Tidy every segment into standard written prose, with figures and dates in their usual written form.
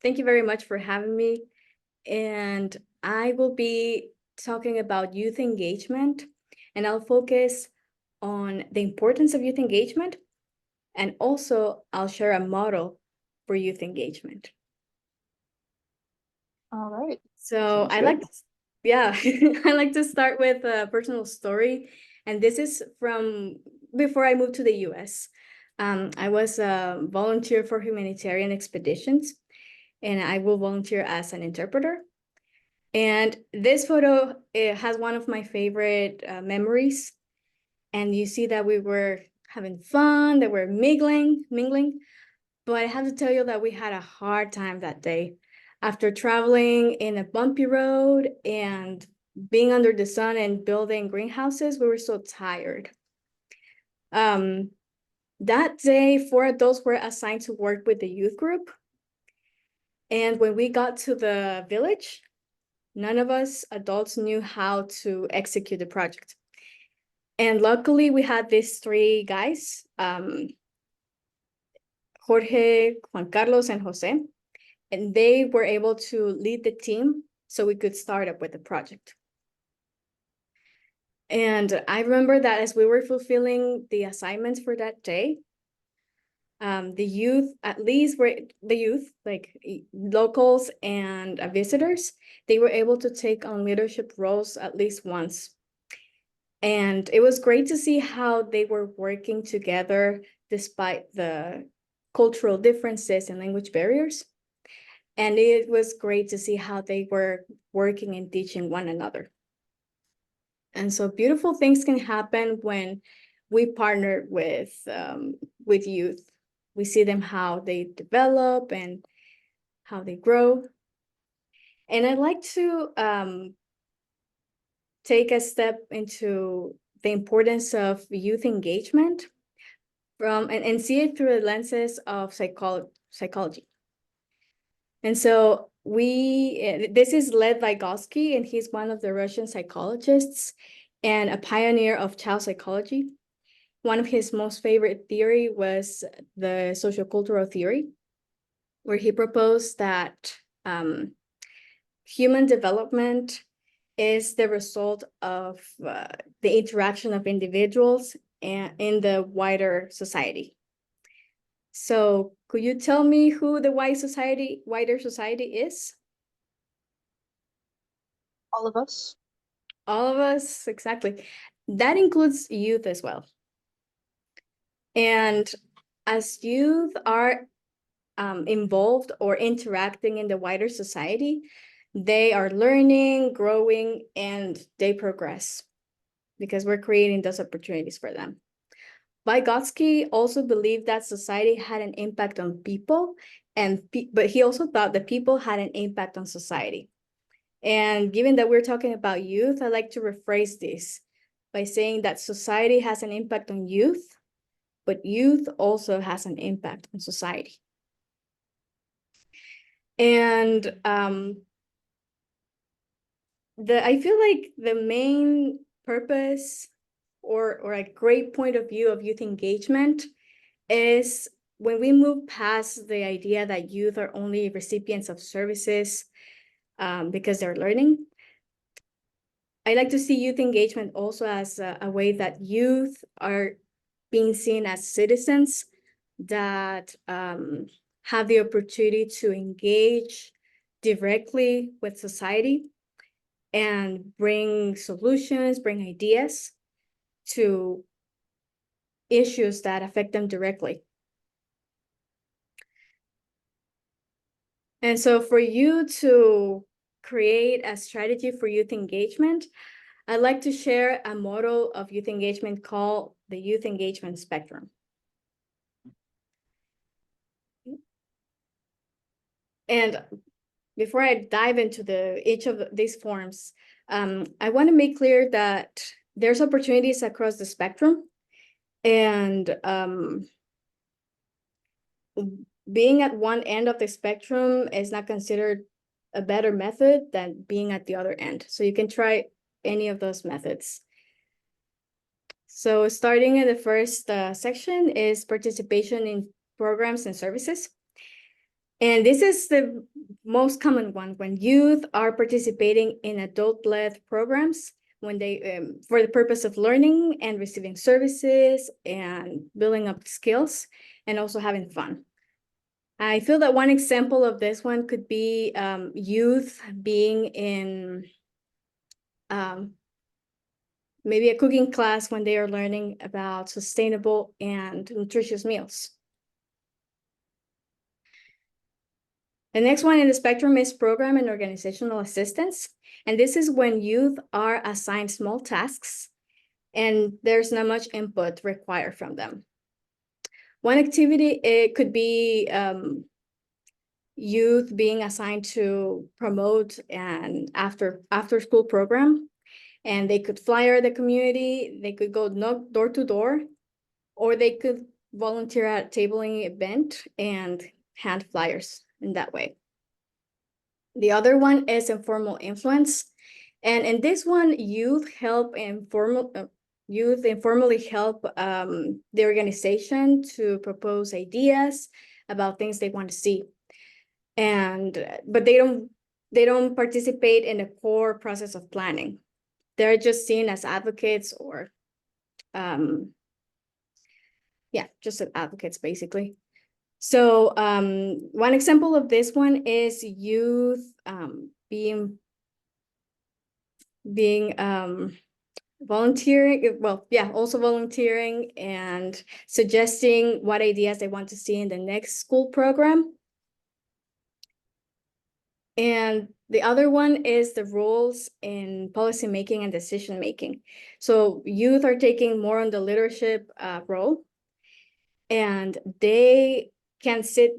Thank you very much for having me. And I will be talking about youth engagement, and I'll focus on the importance of youth engagement, and also I'll share a model for youth engagement. All right. So Sounds good. yeah, I like to start with a personal story, and this is from before I moved to the US. I was a volunteer for humanitarian expeditions, and I will volunteer as an interpreter. And this photo, it has one of my favorite memories. And you see that we were having fun, that we're mingling. But I have to tell you that we had a hard time that day. After traveling in a bumpy road and being under the sun and building greenhouses, we were so tired. That day, 4 adults were assigned to work with the youth group. And when we got to the village, none of us adults knew how to execute the project. And luckily, we had these 3 guys, Jorge, Juan Carlos, and Jose, and they were able to lead the team so we could start up with the project. And I remember that as we were fulfilling the assignments for that day, the youth, at least were the youth, like locals and visitors, they were able to take on leadership roles at least once. And it was great to see how they were working together despite the cultural differences and language barriers. And it was great to see how they were working and teaching one another. And so beautiful things can happen when we partner with youth. We see them how they develop and how they grow. And I'd like to take a step into the importance of youth engagement and see it through the lenses of psychology. And so this is Lev Vygotsky, and he's one of the Russian psychologists and a pioneer of child psychology. One of his most favorite theory was the sociocultural theory, where he proposed that human development is the result of the interaction of individuals and in the wider society. So could you tell me who the wider society is? All of us. All of us, exactly. That includes youth as well. And as youth are involved or interacting in the wider society, they are learning, growing, and they progress because we're creating those opportunities for them. Vygotsky also believed that society had an impact on people, but he also thought that people had an impact on society. And given that we're talking about youth, I like to rephrase this by saying that society has an impact on youth, but youth also has an impact on society. And I feel like the main purpose or a great point of view of youth engagement is when we move past the idea that youth are only recipients of services because they're learning. I like to see youth engagement also as a way that youth are being seen as citizens that have the opportunity to engage directly with society and bring solutions, bring ideas to issues that affect them directly. And so for you to create a strategy for youth engagement, I'd like to share a model of youth engagement called the Youth Engagement Spectrum. And before I dive into each of these forms, I want to make clear that there's opportunities across the spectrum, and being at one end of the spectrum is not considered a better method than being at the other end. So you can try any of those methods. So starting in the first section is participation in programs and services. And this is the most common one when youth are participating in adult-led programs, when they for the purpose of learning and receiving services and building up skills and also having fun. I feel that one example of this one could be youth being in maybe a cooking class when they are learning about sustainable and nutritious meals. The next one in the spectrum is program and organizational assistance. And this is when youth are assigned small tasks and there's not much input required from them. One activity, it could be youth being assigned to promote an after school program, and they could flyer the community, they could go knock door to door, or they could volunteer at a tabling event and hand flyers in that way. The other one is informal influence. And in this one, youth informally help the organization to propose ideas about things they want to see. But they don't participate in the core process of planning. They're just seen as advocates or just as advocates basically. So one example of this one is youth being volunteering, also volunteering and suggesting what ideas they want to see in the next school program. And the other one is the roles in policy making and decision making. So youth are taking more on the leadership role, and they can sit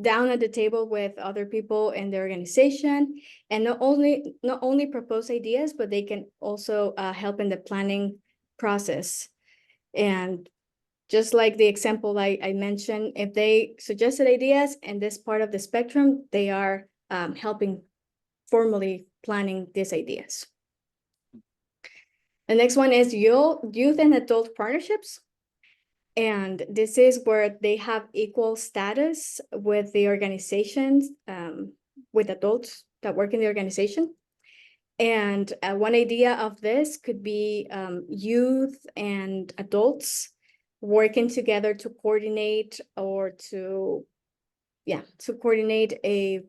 down at the table with other people in the organization and not only propose ideas, but they can also help in the planning process. And just like the example I mentioned, if they suggested ideas in this part of the spectrum, they are helping formally planning these ideas. The next one is youth and adult partnerships. And this is where they have equal status with the organizations, with adults that work in the organization. And one idea of this could be youth and adults working together to coordinate or to coordinate a,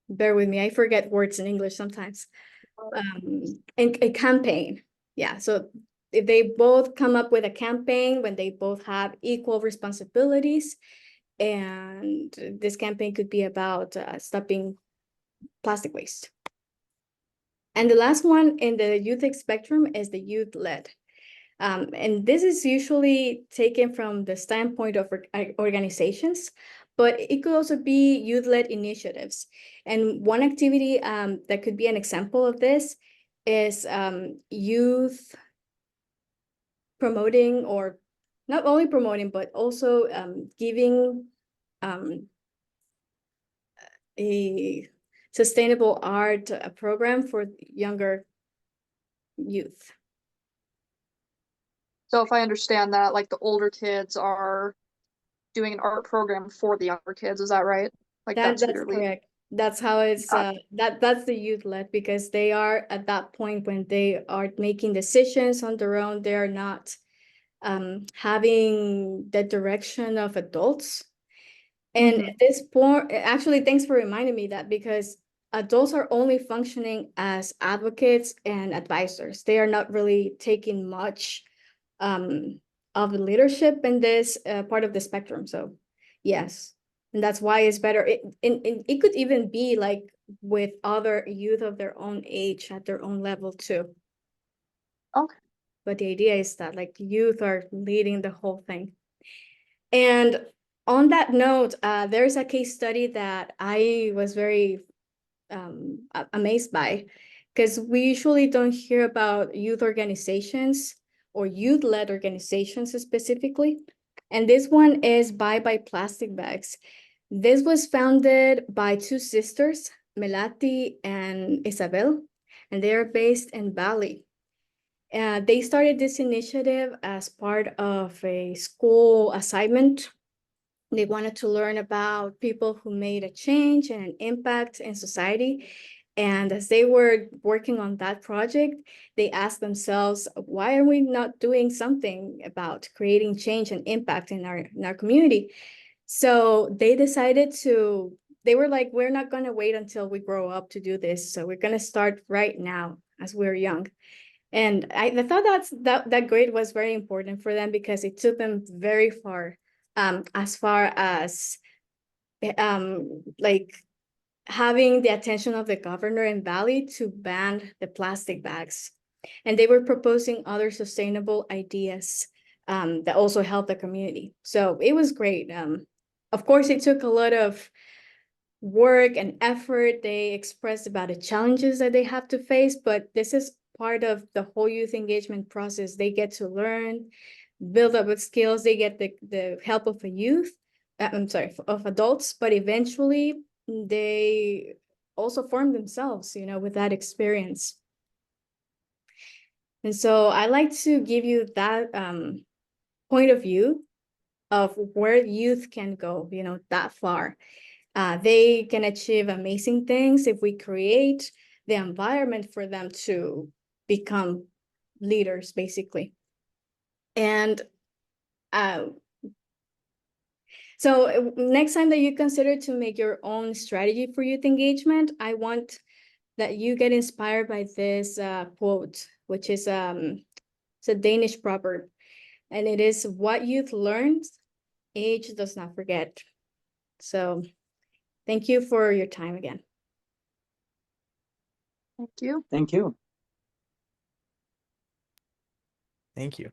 bear with me, I forget words in English sometimes, a campaign. Yeah, so if they both come up with a campaign when they both have equal responsibilities, and this campaign could be about stopping plastic waste. And the last one in the youth spectrum is the youth-led. And this is usually taken from the standpoint of organizations, but it could also be youth-led initiatives. And one activity that could be an example of this is youth promoting, or not only promoting, but also giving a sustainable art program for younger youth. So if I understand that, like the older kids are doing an art program for the younger kids, is that right? Like That's who you're leading. correct. That's how it's that's the youth-led, because they are at that point when they are making decisions on their own. They are not having the direction of adults. And at this point, actually, thanks for reminding me that, because adults are only functioning as advocates and advisors. They are not really taking much of the leadership in this part of the spectrum. So yes, and that's why it's better. It could even be like with other youth of their own age at their own level too. Okay. But the idea is that like youth are leading the whole thing. And on that note, there's a case study that I was very amazed by, because we usually don't hear about youth organizations or youth-led organizations specifically. And this one is Bye Bye Plastic Bags. This was founded by two sisters, Melati and Isabel, and they are based in Bali. They started this initiative as part of a school assignment. They wanted to learn about people who made a change and an impact in society. And as they were working on that project, they asked themselves, why are we not doing something about creating change and impact in our community? So they decided to, they were like, we're not going to wait until we grow up to do this. So we're going to start right now as we're young. And I thought that grade was very important for them because it took them very far, as far as like having the attention of the governor in Valley to ban the plastic bags. And they were proposing other sustainable ideas that also help the community. So it was great. Of course, it took a lot of work and effort. They expressed about the challenges that they have to face, but this is part of the whole youth engagement process. They get to learn, build up with skills. They get the help of a youth, I'm sorry, of adults, but eventually they also form themselves, with that experience. And so I like to give you that point of view of where youth can go, that far. They can achieve amazing things if we create the environment for them to become leaders, basically. And so next time that you consider to make your own strategy for youth engagement, I want that you get inspired by this quote, which is it's a Danish proverb, and it is, what youth learns, age does not forget. So thank you for your time again. Thank you. Thank you. Thank you.